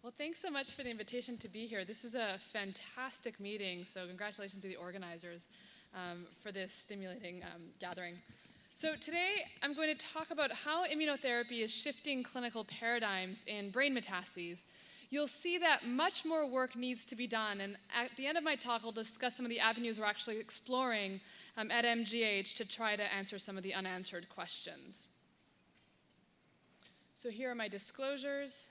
Well, thanks so much for the invitation to be here. This is a fantastic meeting, so congratulations to the organizers for this stimulating gathering. So today I'm going to talk about how immunotherapy is shifting clinical paradigms in brain metastases. You'll see that much more work needs to be done, and at the end of my talk I'll discuss some of the avenues we're actually exploring at MGH to try to answer some of the unanswered questions. So here are my disclosures.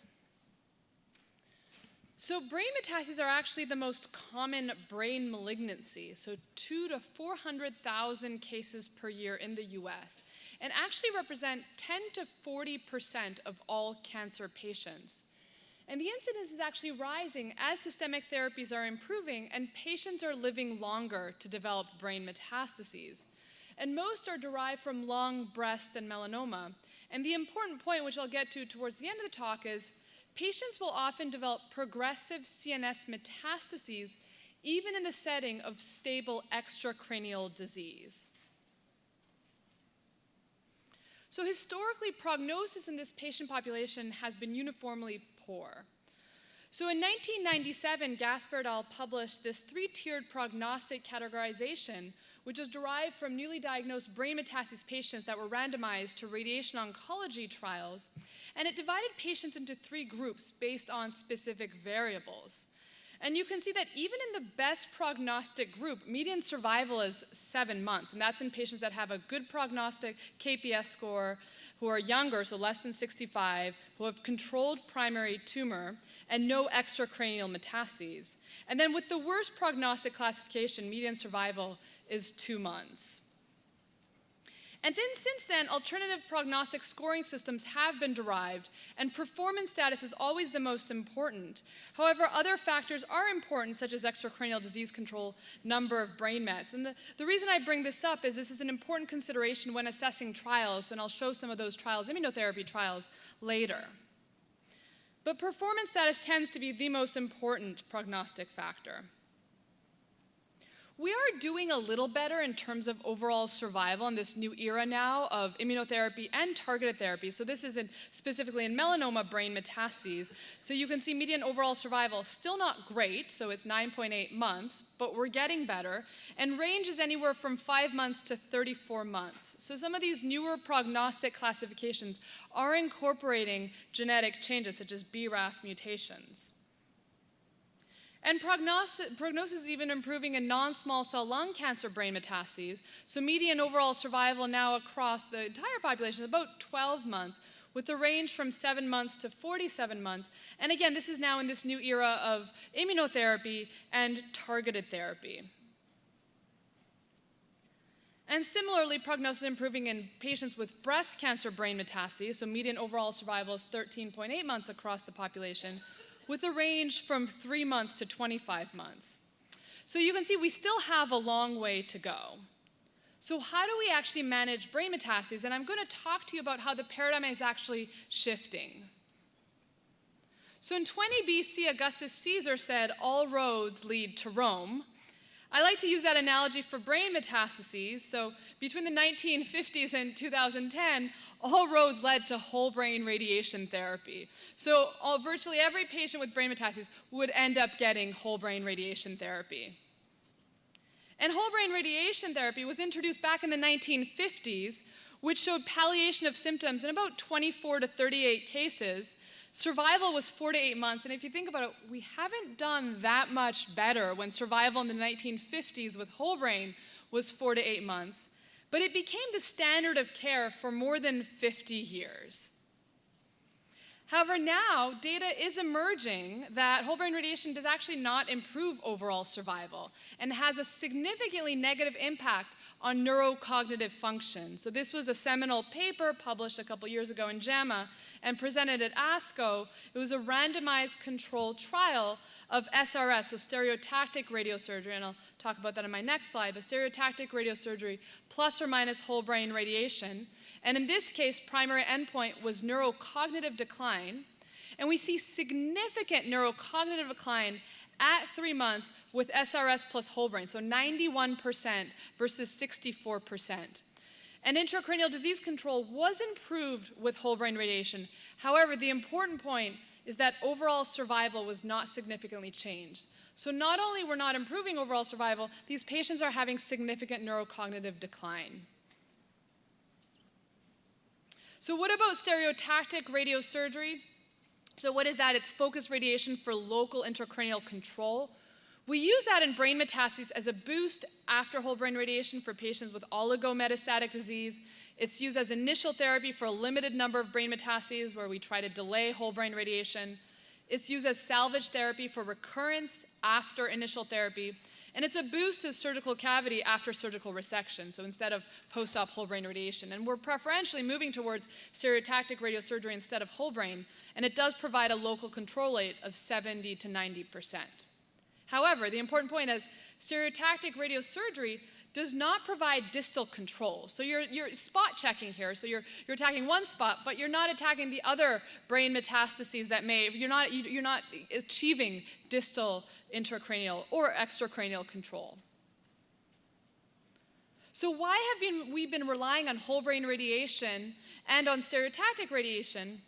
So brain metastases are actually the most common brain malignancy, so 200,000 to 400,000 cases per year in the US, and actually represent 10 to 40% of all cancer patients. And the incidence is actually rising as systemic therapies are improving and patients are living longer to develop brain metastases. And most are derived from lung, breast, and melanoma. And the important point, which I'll get to towards the end of the talk, is patients will often develop progressive CNS metastases even in the setting of stable extracranial disease. So historically, prognosis in this patient population has been uniformly poor. So in 1997, Gasper et al. Published this three-tiered prognostic categorization, which was derived from newly diagnosed brain metastasis patients that were randomized to radiation oncology trials, and it divided patients into three groups based on specific variables. And you can see that even in the best prognostic group, median survival is 7 months, and that's in patients that have a good prognostic KPS score, who are younger, so less than 65, who have controlled primary tumor, and no extracranial metastases. And then with the worst prognostic classification, median survival is 2 months. And then since then, alternative prognostic scoring systems have been derived, and performance status is always the most important. However, other factors are important, such as extracranial disease control, number of brain mets. And the reason I bring this up is this is an important consideration when assessing trials, and I'll show some of those trials, immunotherapy trials, later. But performance status tends to be the most important prognostic factor. We are doing a little better in terms of overall survival in this new era now of immunotherapy and targeted therapy. So this is specifically in melanoma brain metastases. So you can see median overall survival still not great, so it's 9.8 months, but we're getting better. And range is anywhere from 5 months to 34 months. So some of these newer prognostic classifications are incorporating genetic changes such as BRAF mutations. And prognosis is even improving in non-small cell lung cancer brain metastases. So median overall survival now across the entire population is about 12 months, with a range from 7 months to 47 months. And again, this is now in this new era of immunotherapy and targeted therapy. And similarly, prognosis is improving in patients with breast cancer brain metastases. So median overall survival is 13.8 months across the population, with a range from 3 months to 25 months. So you can see we still have a long way to go. So how do we actually manage brain metastases? And I'm going to talk to you about how the paradigm is actually shifting. So in 20 BC, Augustus Caesar said, "All roads lead to Rome." I like to use that analogy for brain metastases. So between the 1950s and 2010, all roads led to whole brain radiation therapy. So virtually every patient with brain metastases would end up getting whole brain radiation therapy. And whole brain radiation therapy was introduced back in the 1950s, which showed palliation of symptoms in about 24 to 38 cases. Survival was 4 to 8 months, and if you think about it, we haven't done that much better when survival in the 1950s with whole brain was 4 to 8 months. But it became the standard of care for more than 50 years. However, now data is emerging that whole brain radiation does actually not improve overall survival and has a significantly negative impact on neurocognitive function. So this was a seminal paper published a couple years ago in JAMA and presented at ASCO. It was a randomized controlled trial of SRS, so stereotactic radiosurgery, and I'll talk about that in my next slide, but stereotactic radiosurgery plus or minus whole brain radiation. And in this case, primary endpoint was neurocognitive decline. And we see significant neurocognitive decline at 3 months with SRS plus whole brain, so 91% versus 64%. And intracranial disease control was improved with whole brain radiation. However, the important point is that overall survival was not significantly changed. So not only we're not improving overall survival, these patients are having significant neurocognitive decline. So what about stereotactic radiosurgery? So what is that? It's focused radiation for local intracranial control. We use that in brain metastases as a boost after whole brain radiation for patients with oligometastatic disease. It's used as initial therapy for a limited number of brain metastases where we try to delay whole brain radiation. It's used as salvage therapy for recurrence after initial therapy. And it's a boost to the surgical cavity after surgical resection, so instead of post-op whole brain radiation. And we're preferentially moving towards stereotactic radiosurgery instead of whole brain, and it does provide a local control rate of 70 to 90%. However, the important point is stereotactic radiosurgery does not provide distal control. So you're spot checking here. So you're attacking one spot, but you're not attacking the other brain metastases that you're not achieving distal intracranial or extracranial control. So why have we been relying on whole brain radiation and on stereotactic radiation?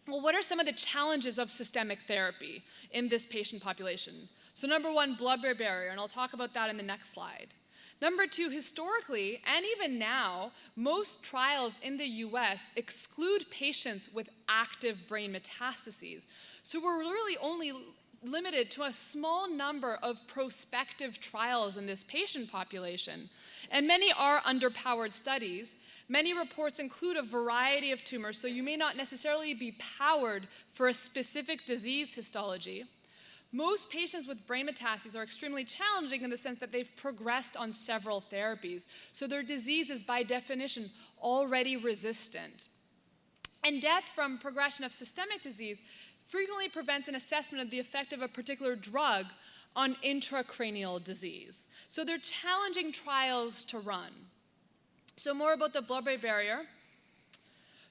Well, what are some of the challenges of systemic therapy in this patient population? So number one, blood-brain barrier, and I'll talk about that in the next slide. Number two, historically, and even now, most trials in the US exclude patients with active brain metastases. So we're really only limited to a small number of prospective trials in this patient population. And many are underpowered studies. Many reports include a variety of tumors, so you may not necessarily be powered for a specific disease histology. Most patients with brain metastases are extremely challenging in the sense that they've progressed on several therapies. So their disease is by definition already resistant. And death from progression of systemic disease frequently prevents an assessment of the effect of a particular drug on intracranial disease. So they're challenging trials to run. So more about the blood-brain barrier.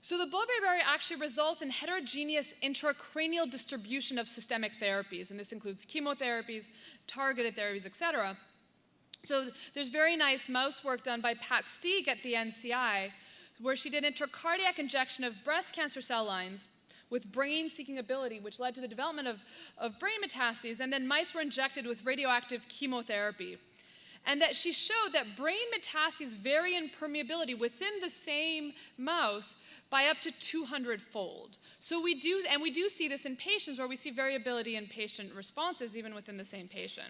So the blood-brain barrier actually results in heterogeneous intracranial distribution of systemic therapies, and this includes chemotherapies, targeted therapies, etc. So there's very nice mouse work done by Pat Stieg at the NCI, where she did intracardiac injection of breast cancer cell lines with brain-seeking ability, which led to the development of brain metastases, and then mice were injected with radioactive chemotherapy. And that she showed that brain metastases vary in permeability within the same mouse by up to 200-fold. So we do see this in patients where we see variability in patient responses even within the same patient.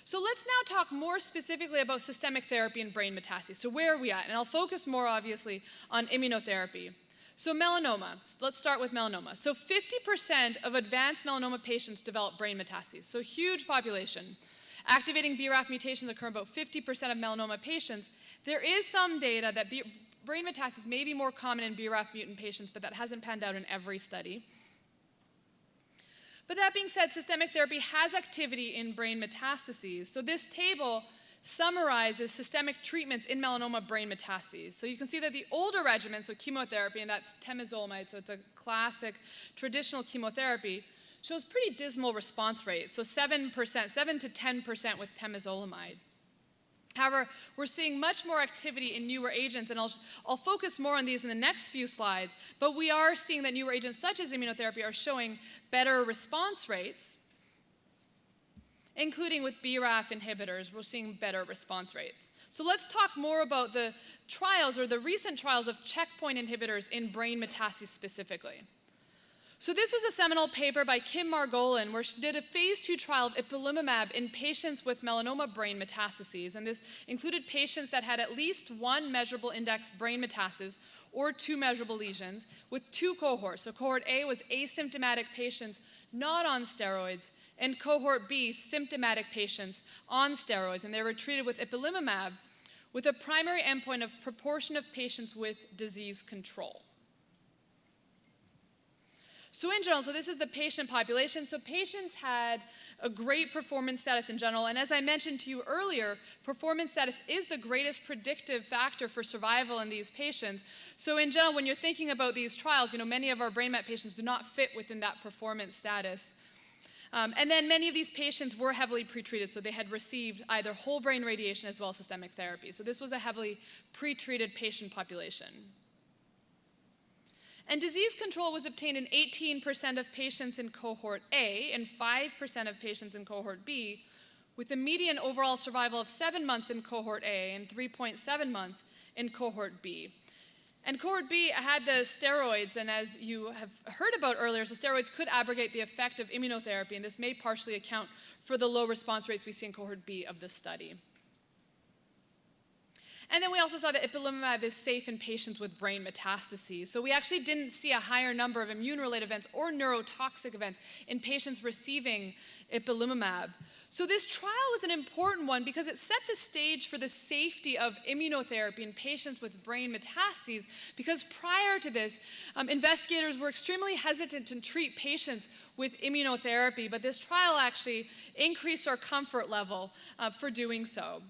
So let's now talk more specifically about systemic therapy and brain metastases. So where are we at? And I'll focus more obviously on immunotherapy. So melanoma, let's start with melanoma. So 50% of advanced melanoma patients develop brain metastases, so huge population. Activating BRAF mutations occur in about 50% of melanoma patients. There is some data that brain metastases may be more common in BRAF mutant patients, but that hasn't panned out in every study. But that being said, systemic therapy has activity in brain metastases. So this table summarizes systemic treatments in melanoma brain metastases. So you can see that the older regimen, so chemotherapy, and that's temozolomide, so it's a classic traditional chemotherapy, shows pretty dismal response rates, so 7% to 10% with temozolomide. However, we're seeing much more activity in newer agents, and I'll focus more on these in the next few slides, but we are seeing that newer agents such as immunotherapy are showing better response rates, including with BRAF inhibitors, we're seeing better response rates. So let's talk more about the trials or the recent trials of checkpoint inhibitors in brain metastases specifically. So this was a seminal paper by Kim Margolin where she did a phase 2 trial of ipilimumab in patients with melanoma brain metastases. And this included patients that had at least one measurable index brain metastasis or 2 measurable lesions with 2 cohorts. So cohort A was asymptomatic patients not on steroids, and cohort B, symptomatic patients on steroids. And they were treated with ipilimumab with a primary endpoint of proportion of patients with disease control. So in general, so this is the patient population. So patients had a great performance status in general. And as I mentioned to you earlier, performance status is the greatest predictive factor for survival in these patients. So in general, when you're thinking about these trials, many of our brain met patients do not fit within that performance status. And then many of these patients were heavily pretreated, so they had received either whole brain radiation as well as systemic therapy. So this was a heavily pretreated patient population. And disease control was obtained in 18% of patients in cohort A and 5% of patients in cohort B, with a median overall survival of 7 months in cohort A and 3.7 months in cohort B. And cohort B had the steroids, and as you have heard about earlier, so steroids could abrogate the effect of immunotherapy, and this may partially account for the low response rates we see in cohort B of this study. And then we also saw that ipilimumab is safe in patients with brain metastases. So we actually didn't see a higher number of immune-related events or neurotoxic events in patients receiving ipilimumab. So this trial was an important one because it set the stage for the safety of immunotherapy in patients with brain metastases, because prior to this, investigators were extremely hesitant to treat patients with immunotherapy, but this trial actually increased our comfort level for doing so.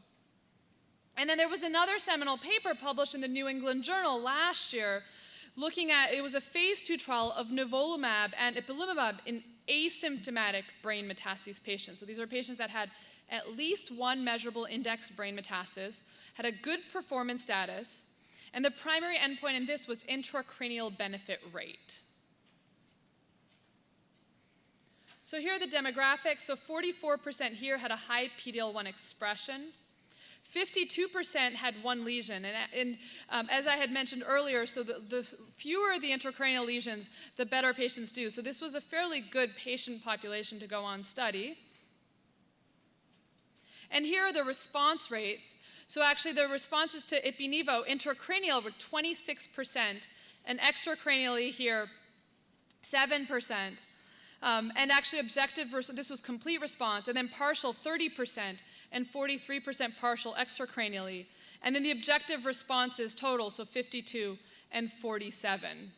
And then there was another seminal paper published in the New England Journal last year looking at, it was a phase 2 trial of nivolumab and ipilimumab in asymptomatic brain metastases patients. So these are patients that had at least one measurable index brain metastasis, had a good performance status, and the primary endpoint in this was intracranial benefit rate. So here are the demographics. So 44% here had a high PD-L1 expression. 52% had one lesion, and as I had mentioned earlier, so the fewer the intracranial lesions, the better patients do. So this was a fairly good patient population to go on study. And here are the response rates. So actually the responses to ipi-nivo intracranial were 26%, and extracranially here 7%. And actually objective, this was complete response, and then partial 30%, and 43% partial extracranially. And then the objective responses total, so 52 and 47.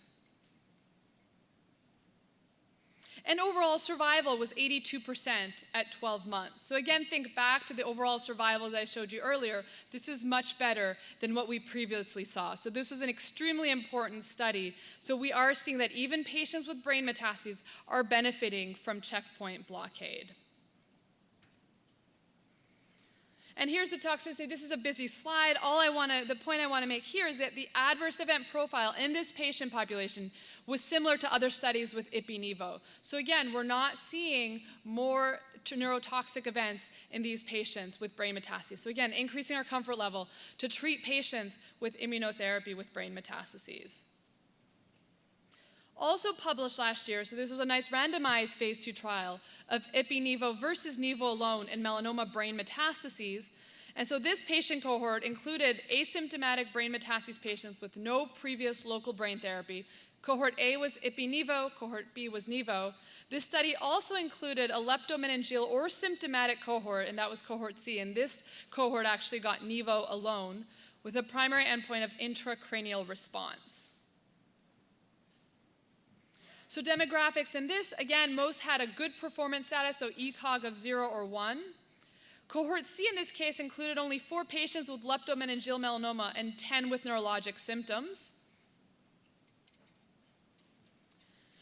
And overall survival was 82% at 12 months. So again, think back to the overall survival as I showed you earlier. This is much better than what we previously saw. So this was an extremely important study. So we are seeing that even patients with brain metastases are benefiting from checkpoint blockade. And here's the toxicity. This is a busy slide. The point I want to make here is that the adverse event profile in this patient population was similar to other studies with ipi-nivo. So again, we're not seeing more neurotoxic events in these patients with brain metastases. So again, increasing our comfort level to treat patients with immunotherapy with brain metastases. Also published last year, so this was a nice randomized phase 2 trial of ipi-nivo versus nivo alone in melanoma brain metastases. And so this patient cohort included asymptomatic brain metastases patients with no previous local brain therapy. Cohort A was ipi-nivo, cohort B was nivo. This study also included a leptomeningeal or symptomatic cohort, and that was cohort C. And this cohort actually got nivo alone with a primary endpoint of intracranial response. So demographics in this, again, most had a good performance status, so ECOG of 0 or 1. Cohort C in this case included only 4 patients with leptomeningeal melanoma and 10 with neurologic symptoms.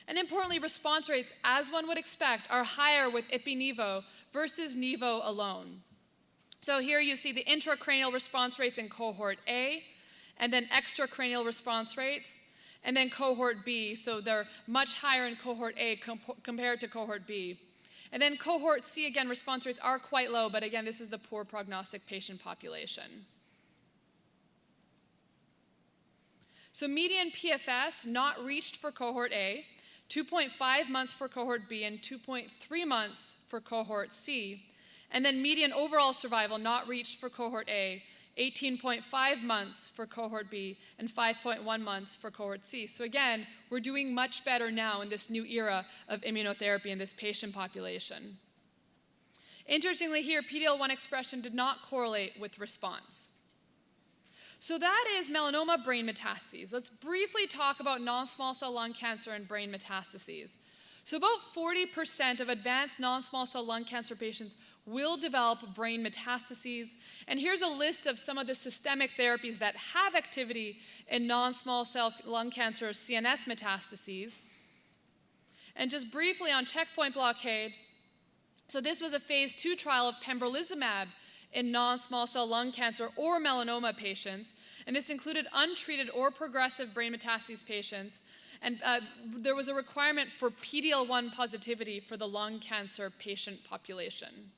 And importantly, response rates, as one would expect, are higher with ipi-nivo versus nivo alone. So here you see the intracranial response rates in cohort A, and then extracranial response rates. And then cohort B, so they're much higher in cohort A compared to cohort B. And then cohort C, again, response rates are quite low, but again, this is the poor prognostic patient population. So median PFS not reached for cohort A, 2.5 months for cohort B, and 2.3 months for cohort C. And then median overall survival not reached for cohort A, 18.5 months for cohort B, and 5.1 months for cohort C. So again, we're doing much better now in this new era of immunotherapy in this patient population. Interestingly here, PD-L1 expression did not correlate with response. So that is melanoma brain metastases. Let's briefly talk about non-small cell lung cancer and brain metastases. So about 40% of advanced non-small cell lung cancer patients will develop brain metastases. And here's a list of some of the systemic therapies that have activity in non-small cell lung cancer CNS metastases. And just briefly on checkpoint blockade, So this was a phase 2 trial of pembrolizumab in non-small cell lung cancer or melanoma patients, and this included untreated or progressive brain metastases patients, and there was a requirement for PD-L1 positivity for the lung cancer patient population.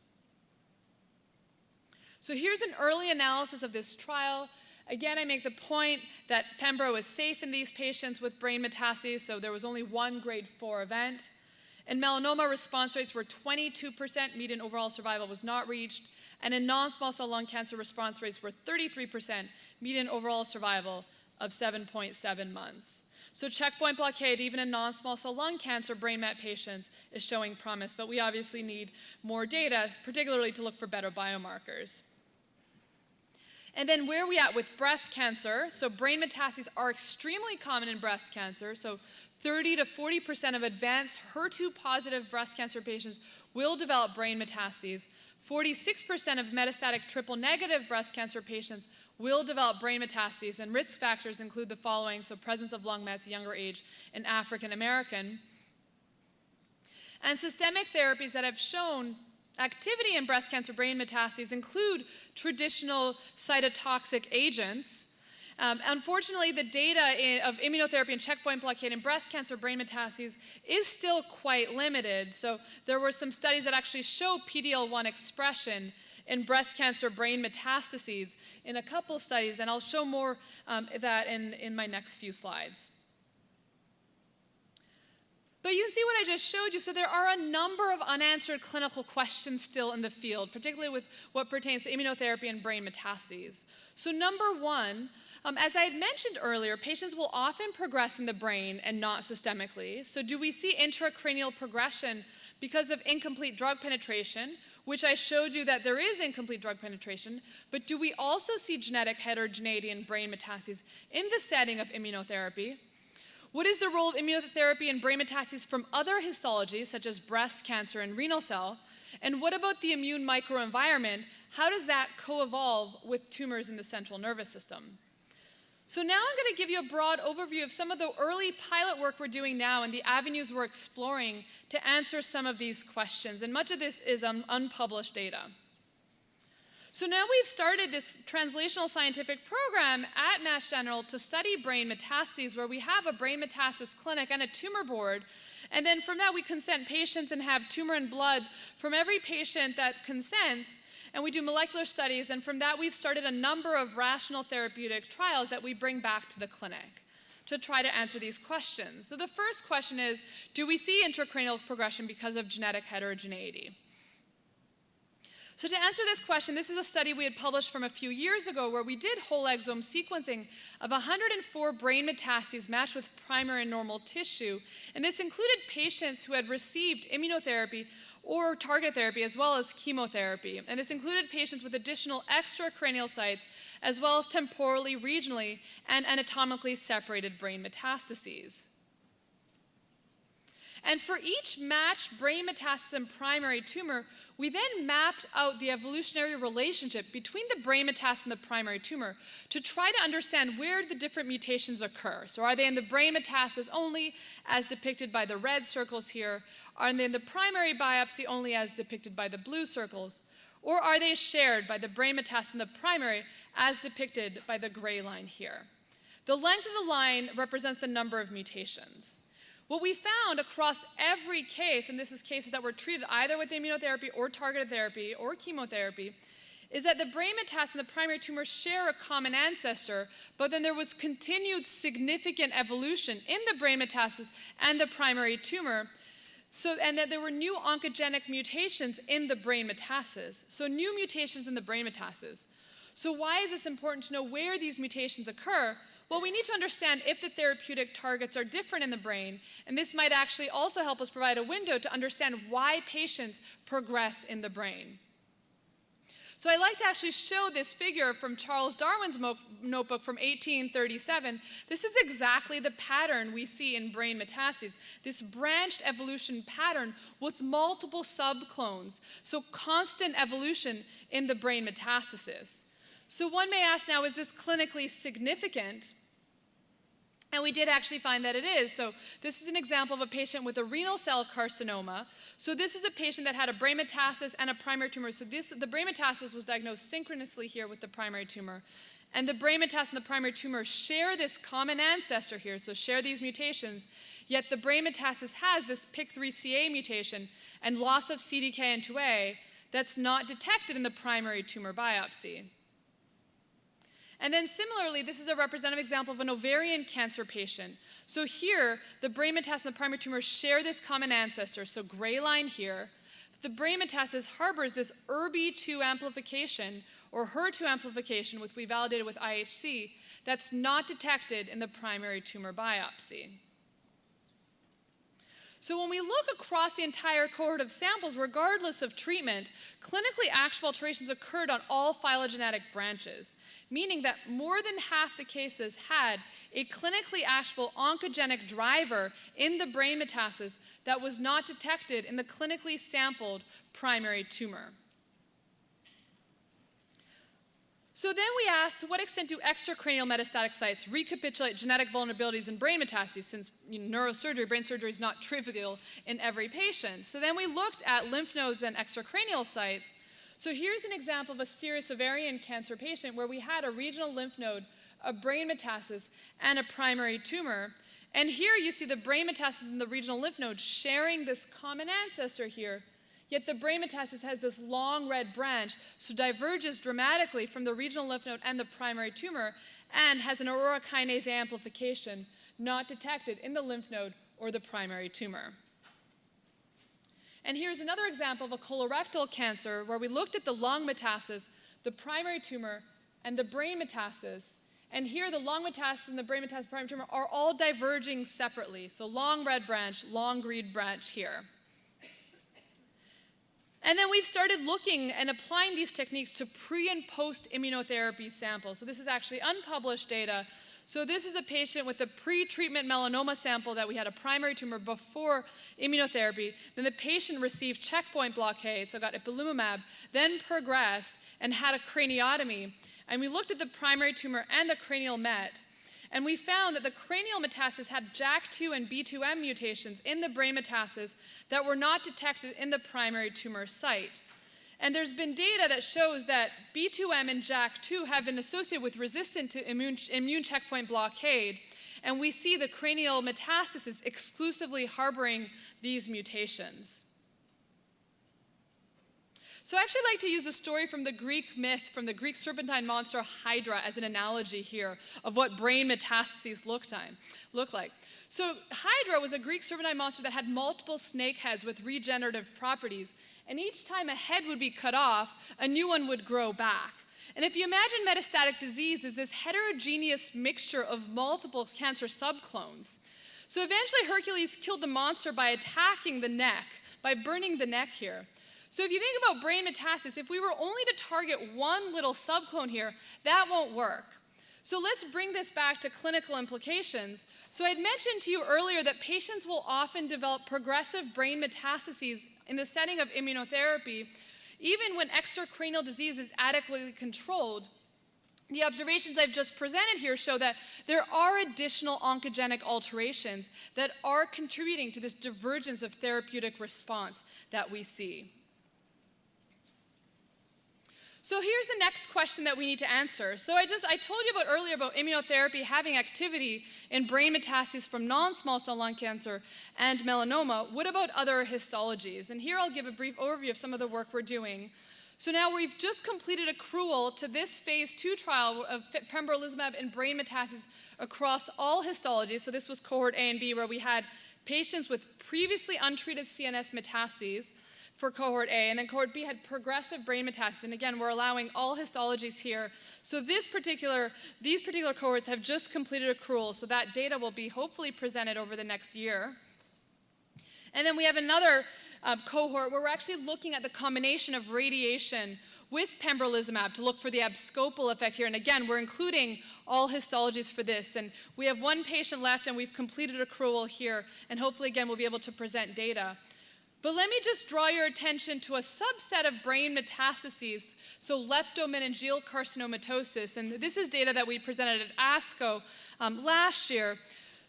So here's an early analysis of this trial. Again, I make the point that pembro is safe in these patients with brain metastases, so there was only one grade 4 event. In melanoma, response rates were 22%, median overall survival was not reached, and in non-small cell lung cancer, response rates were 33%, median overall survival of 7.7 months. So checkpoint blockade, even in non-small cell lung cancer brain met patients, is showing promise, but we obviously need more data, particularly to look for better biomarkers. And then where are we at with breast cancer? So brain metastases are extremely common in breast cancer. So 30 to 40% of advanced HER2-positive breast cancer patients will develop brain metastases. 46% of metastatic triple-negative breast cancer patients will develop brain metastases, and risk factors include the following, so presence of lung mets, younger age, and African American. And systemic therapies that have shown activity in breast cancer brain metastases include traditional cytotoxic agents. Unfortunately, the data of immunotherapy and checkpoint blockade in breast cancer brain metastases is still quite limited. So there were some studies that actually show PD-L1 expression in breast cancer brain metastases in a couple studies, and I'll show more of that in my next few slides. But you can see what I just showed you. So there are a number of unanswered clinical questions still in the field, particularly with what pertains to immunotherapy and brain metastases. So number one, as I had mentioned earlier, patients will often progress in the brain and not systemically. So do we see intracranial progression because of incomplete drug penetration, which I showed you that there is incomplete drug penetration, but do we also see genetic heterogeneity in brain metastases in the setting of immunotherapy? What is the role of immunotherapy in brain metastases from other histologies, such as breast cancer and renal cell? And what about the immune microenvironment? How does that co-evolve with tumors in the central nervous system? So now I'm going to give you a broad overview of some of the early pilot work we're doing now and the avenues we're exploring to answer some of these questions. And much of this is unpublished data. So now we've started this translational scientific program at Mass General to study brain metastases, where we have a brain metastasis clinic and a tumor board. And then from that, we consent patients and have tumor and blood from every patient that consents. And we do molecular studies. And from that, we've started a number of rational therapeutic trials that we bring back to the clinic to try to answer these questions. So the first question is, do we see intracranial progression because of genetic heterogeneity? So to answer this question, this is a study we had published from a few years ago where we did whole exome sequencing of 104 brain metastases matched with primary and normal tissue. And this included patients who had received immunotherapy or target therapy as well as chemotherapy. And this included patients with additional extracranial sites as well as temporally, regionally, and anatomically separated brain metastases. And for each matched brain metastasis and primary tumor, we then mapped out the evolutionary relationship between the brain metastasis and the primary tumor to try to understand where the different mutations occur. So are they in the brain metastasis only, as depicted by the red circles here? Are they in the primary biopsy only, as depicted by the blue circles? Or are they shared by the brain metastasis and the primary, as depicted by the gray line here? The length of the line represents the number of mutations. What we found across every case, and this is cases that were treated either with immunotherapy or targeted therapy or chemotherapy, is that the brain metastasis and the primary tumor share a common ancestor, but then there was continued significant evolution in the brain metastasis and the primary tumor, and that there were new oncogenic mutations in the brain metastasis. So new mutations in the brain metastasis. So why is this important to know where these mutations occur? Well, we need to understand if the therapeutic targets are different in the brain, and this might actually also help us provide a window to understand why patients progress in the brain. So I like to actually show this figure from Charles Darwin's notebook from 1837. This is exactly the pattern we see in brain metastases, this branched evolution pattern with multiple subclones, so constant evolution in the brain metastasis. So one may ask now, is this clinically significant? And we did actually find that it is. So this is an example of a patient with a renal cell carcinoma. So this is a patient that had a brain metastasis and a primary tumor. So the brain metastasis was diagnosed synchronously here with the primary tumor. And the brain metastasis and the primary tumor share this common ancestor here, so share these mutations. Yet the brain metastasis has this PIK3CA mutation and loss of CDKN2A that's not detected in the primary tumor biopsy. And then similarly, this is a representative example of an ovarian cancer patient. So here, the brain metastasis and the primary tumor share this common ancestor, so gray line here. The brain metastasis harbors this ERB2 amplification, or HER2 amplification, which we validated with IHC, that's not detected in the primary tumor biopsy. So when we look across the entire cohort of samples, regardless of treatment, clinically actionable alterations occurred on all phylogenetic branches, meaning that more than half the cases had a clinically actionable oncogenic driver in the brain metastasis that was not detected in the clinically sampled primary tumor. So then we asked, to what extent do extracranial metastatic sites recapitulate genetic vulnerabilities in brain metastases, since neurosurgery, brain surgery is not trivial in every patient. So then we looked at lymph nodes and extracranial sites. So here's an example of a serous ovarian cancer patient where we had a regional lymph node, a brain metastasis, and a primary tumor. And here you see the brain metastasis and the regional lymph node sharing this common ancestor here. Yet the brain metastasis has this long red branch, so diverges dramatically from the regional lymph node and the primary tumor, and has an aurora kinase amplification not detected in the lymph node or the primary tumor. And here's another example of a colorectal cancer where we looked at the lung metastasis, the primary tumor, and the brain metastasis. And here the lung metastasis and the brain metastasis, primary tumor are all diverging separately. So long red branch, long green branch here. And then we've started looking and applying these techniques to pre- and post-immunotherapy samples. So this is actually unpublished data. So this is a patient with a pre-treatment melanoma sample that we had a primary tumor before immunotherapy. Then the patient received checkpoint blockade, so got ipilimumab, then progressed and had a craniotomy. And we looked at the primary tumor and the cranial met. And we found that the cranial metastasis had JAK2 and B2M mutations in the brain metastasis that were not detected in the primary tumor site. And there's been data that shows that B2M and JAK2 have been associated with resistance to immune checkpoint blockade, and we see the cranial metastasis exclusively harboring these mutations. So I actually like to use the story from the Greek myth, from the Greek serpentine monster Hydra, as an analogy here of what brain metastases look like. So Hydra was a Greek serpentine monster that had multiple snake heads with regenerative properties, and each time a head would be cut off, a new one would grow back. And if you imagine metastatic disease as this heterogeneous mixture of multiple cancer subclones, so eventually Hercules killed the monster by attacking the neck, by burning the neck here. So if you think about brain metastasis, if we were only to target one little subclone here, that won't work. So let's bring this back to clinical implications. So I had mentioned to you earlier that patients will often develop progressive brain metastases in the setting of immunotherapy, even when extracranial disease is adequately controlled. The observations I've just presented here show that there are additional oncogenic alterations that are contributing to this divergence of therapeutic response that we see. So here's the next question that we need to answer. So I told you earlier about immunotherapy having activity in brain metastases from non-small cell lung cancer and melanoma. What about other histologies? And here I'll give a brief overview of some of the work we're doing. So now we've just completed accrual to this phase 2 trial of pembrolizumab in brain metastases across all histologies. So this was cohort A and B, where we had patients with previously untreated CNS metastases for cohort A, and then cohort B had progressive brain metastasis. And again, we're allowing all histologies here. So these particular cohorts have just completed accrual, so that data will be hopefully presented over the next year. And then we have another cohort where we're actually looking at the combination of radiation with pembrolizumab to look for the abscopal effect here. And again, we're including all histologies for this. And we have one patient left, and we've completed accrual here, and hopefully, again, we'll be able to present data. But let me just draw your attention to a subset of brain metastases, so leptomeningeal carcinomatosis. And this is data that we presented at ASCO last year.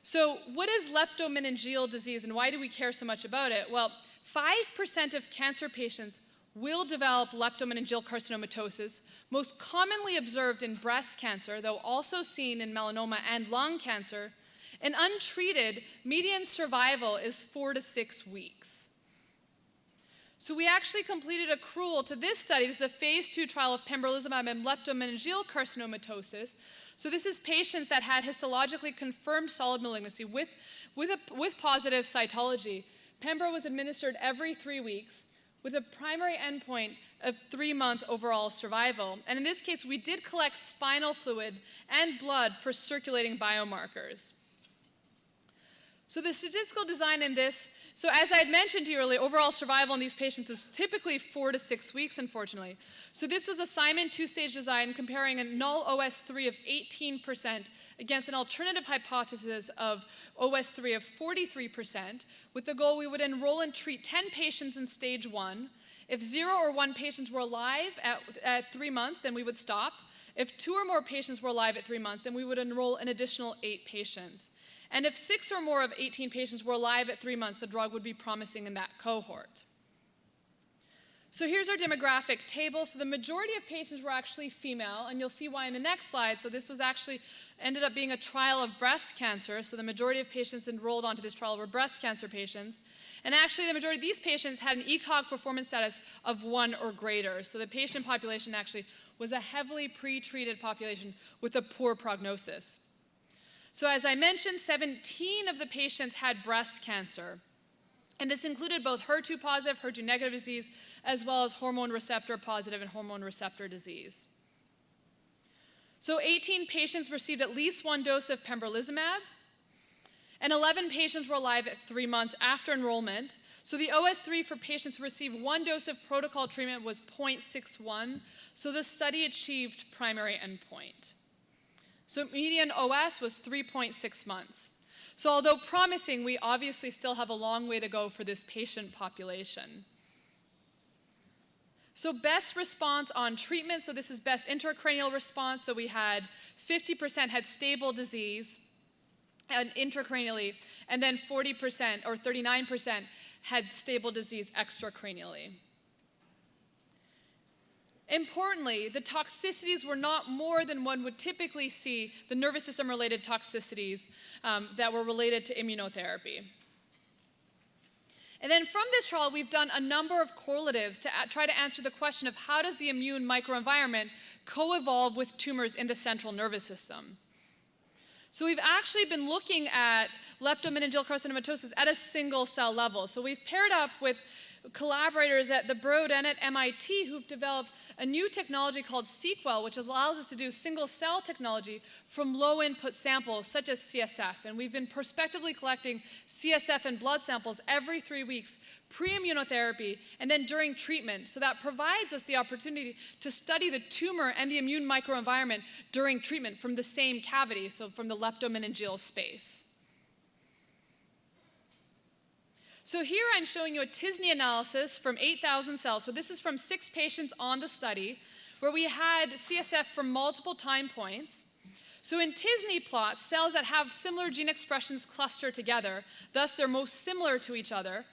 So what is leptomeningeal disease and why do we care so much about it? Well, 5% of cancer patients will develop leptomeningeal carcinomatosis, most commonly observed in breast cancer, though also seen in melanoma and lung cancer. And untreated, median survival is 4 to 6 weeks. So we actually completed accrual to this study. This is a phase 2 trial of pembrolizumab and leptomeningeal carcinomatosis. So this is patients that had histologically confirmed solid malignancy with positive cytology. Pembro was administered every 3 weeks with a primary endpoint of 3-month overall survival. And in this case, we did collect spinal fluid and blood for circulating biomarkers. So the statistical design in this, so as I had mentioned to you earlier, overall survival in these patients is typically 4 to 6 weeks, unfortunately. So this was a Simon 2-stage design comparing a null OS3 of 18% against an alternative hypothesis of OS3 of 43%, with the goal we would enroll and treat 10 patients in stage 1. If 0 or 1 patients were alive at 3 months, then we would stop. If 2 or more patients were alive at 3 months, then we would enroll an additional 8 patients. And if 6 or more of 18 patients were alive at 3 months, the drug would be promising in that cohort. So here's our demographic table. So the majority of patients were actually female, and you'll see why in the next slide. So this was actually ended up being a trial of breast cancer. So the majority of patients enrolled onto this trial were breast cancer patients. And actually the majority of these patients had an ECOG performance status of 1 or greater. So the patient population actually was a heavily pre-treated population with a poor prognosis. So as I mentioned, 17 of the patients had breast cancer. And this included both HER2 positive, HER2 negative disease, as well as hormone receptor positive and hormone receptor disease. So 18 patients received at least 1 dose of pembrolizumab, and 11 patients were alive at 3 months after enrollment. So the OS3 for patients who received 1 dose of protocol treatment was 0.61, so the study achieved primary endpoint. So median OS was 3.6 months. So although promising, we obviously still have a long way to go for this patient population. So best response on treatment, so this is best intracranial response. So we had 50% had stable disease and intracranially, and then 40% or 39% had stable disease extracranially. Importantly, the toxicities were not more than one would typically see, the nervous system related toxicities that were related to immunotherapy. And then from this trial, we've done a number of correlatives to try to answer the question of how does the immune microenvironment co-evolve with tumors in the central nervous system. So we've actually been looking at leptomeningeal carcinomatosis at a single cell level. So we've paired up with collaborators at the Broad and at MIT who've developed a new technology called seqWell, which allows us to do single cell technology from low input samples such as CSF. And we've been prospectively collecting CSF and blood samples every 3 weeks pre-immunotherapy and then during treatment. So that provides us the opportunity to study the tumor and the immune microenvironment during treatment from the same cavity, so from the leptomeningeal space. So here I'm showing you a t-SNE analysis from 8,000 cells. So this is from 6 patients on the study where we had CSF from multiple time points. So in t-SNE plots, cells that have similar gene expressions cluster together. Thus, they're most similar to each other.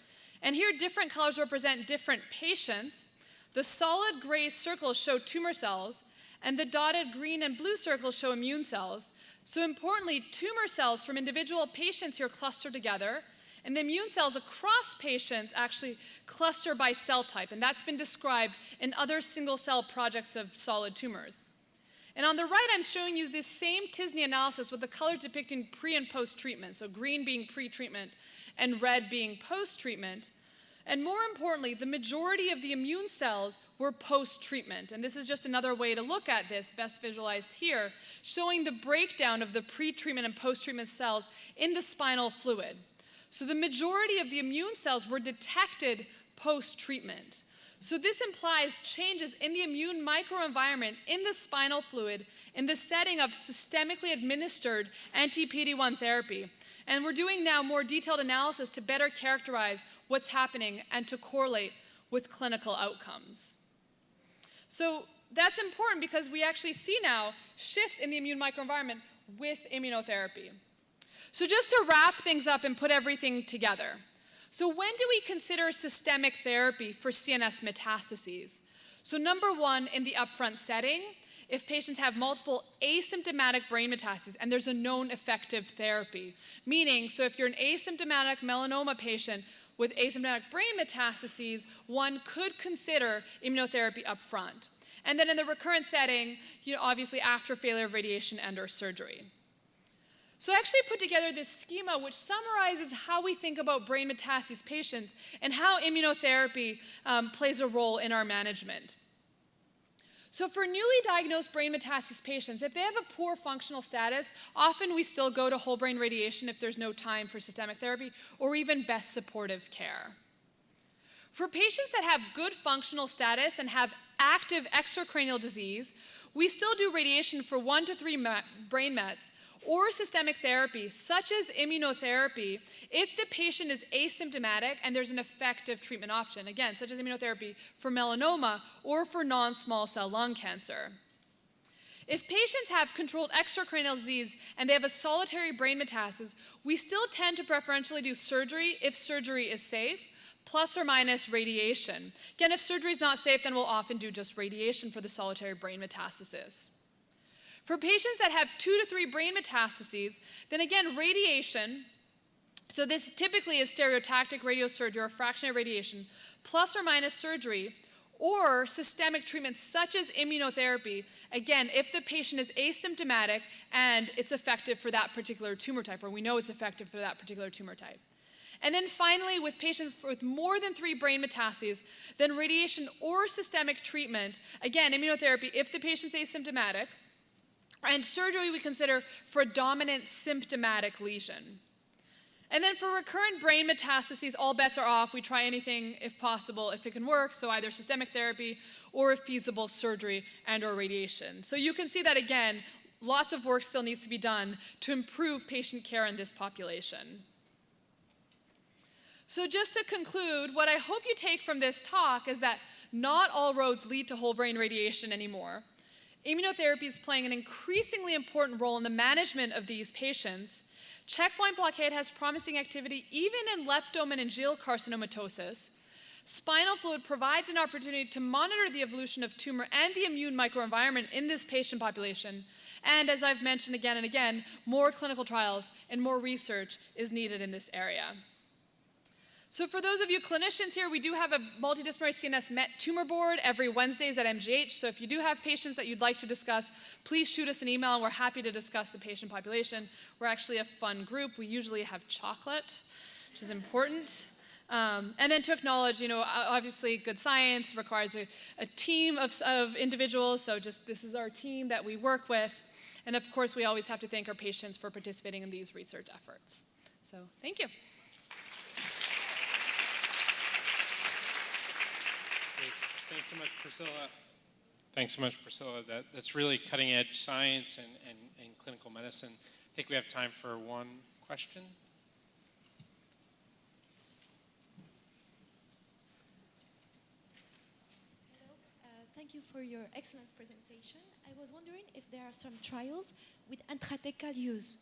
And here, different colors represent different patients. The solid gray circles show tumor cells, and the dotted green and blue circles show immune cells. So importantly, tumor cells from individual patients here cluster together, and the immune cells across patients actually cluster by cell type, and that's been described in other single-cell projects of solid tumors. And on the right, I'm showing you this same t-SNE analysis with the colors depicting pre- and post-treatment, so green being pre-treatment and red being post-treatment. And more importantly, the majority of the immune cells were post-treatment. And this is just another way to look at this, best visualized here, showing the breakdown of the pre-treatment and post-treatment cells in the spinal fluid. So the majority of the immune cells were detected post-treatment. So this implies changes in the immune microenvironment in the spinal fluid in the setting of systemically administered anti-PD-1 therapy. And we're doing now more detailed analysis to better characterize what's happening and to correlate with clinical outcomes. So that's important because we actually see now shifts in the immune microenvironment with immunotherapy. So just to wrap things up and put everything together. So when do we consider systemic therapy for CNS metastases? So number one, in the upfront setting, if patients have multiple asymptomatic brain metastases and there's a known effective therapy. Meaning, so if you're an asymptomatic melanoma patient with asymptomatic brain metastases, one could consider immunotherapy up front. And then in the recurrent setting, obviously after failure of radiation and/or surgery. So I actually put together this schema which summarizes how we think about brain metastases patients and how immunotherapy plays a role in our management. So for newly diagnosed brain metastases patients, if they have a poor functional status, often we still go to whole brain radiation if there's no time for systemic therapy, or even best supportive care. For patients that have good functional status and have active extracranial disease, we still do radiation for 1 to 3 brain mets, or systemic therapy, such as immunotherapy, if the patient is asymptomatic and there's an effective treatment option, again, such as immunotherapy for melanoma or for non-small cell lung cancer. If patients have controlled extracranial disease and they have a solitary brain metastasis, we still tend to preferentially do surgery if surgery is safe, plus or minus radiation. Again, if surgery is not safe, then we'll often do just radiation for the solitary brain metastasis. For patients that have 2 to 3 brain metastases, then again, radiation, so this typically is stereotactic radiosurgery or fractionated radiation, plus or minus surgery, or systemic treatments such as immunotherapy, again, if the patient is asymptomatic and it's effective for that particular tumor type, or we know it's effective for that particular tumor type. And then finally, with patients with more than 3 brain metastases, then radiation or systemic treatment, again, immunotherapy if the patient's asymptomatic, and surgery we consider for a dominant symptomatic lesion. And then for recurrent brain metastases, all bets are off. We try anything if possible, if it can work, so either systemic therapy or if feasible, surgery and/or radiation. So you can see that again, lots of work still needs to be done to improve patient care in this population. So just to conclude, what I hope you take from this talk is that not all roads lead to whole brain radiation anymore. Immunotherapy is playing an increasingly important role in the management of these patients. Checkpoint blockade has promising activity even in leptomeningeal carcinomatosis. Spinal fluid provides an opportunity to monitor the evolution of tumor and the immune microenvironment in this patient population. And as I've mentioned again and again, more clinical trials and more research is needed in this area. So for those of you clinicians here, we do have a multidisciplinary CNS MET tumor board every Wednesdays at MGH. So if you do have patients that you'd like to discuss, please shoot us an email and we're happy to discuss the patient population. We're actually a fun group. We usually have chocolate, which is important. And then to acknowledge, obviously good science requires a team of individuals. So just this is our team that we work with. And of course, we always have to thank our patients for participating in these research efforts. So thank you. Thanks so much, Priscilla. Thanks so much, Priscilla. That's really cutting-edge science and clinical medicine. I think we have time for one question. Hello. Thank you for your excellent presentation. I was wondering if there are some trials with intrathecal use,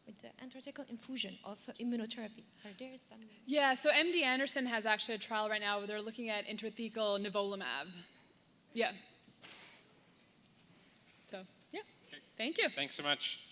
with the intrathecal infusion of immunotherapy. Are there some? Yeah, so MD Anderson has actually a trial right now where they're looking at intrathecal nivolumab. Yeah. So, yeah, Okay. Thank you. Thanks so much.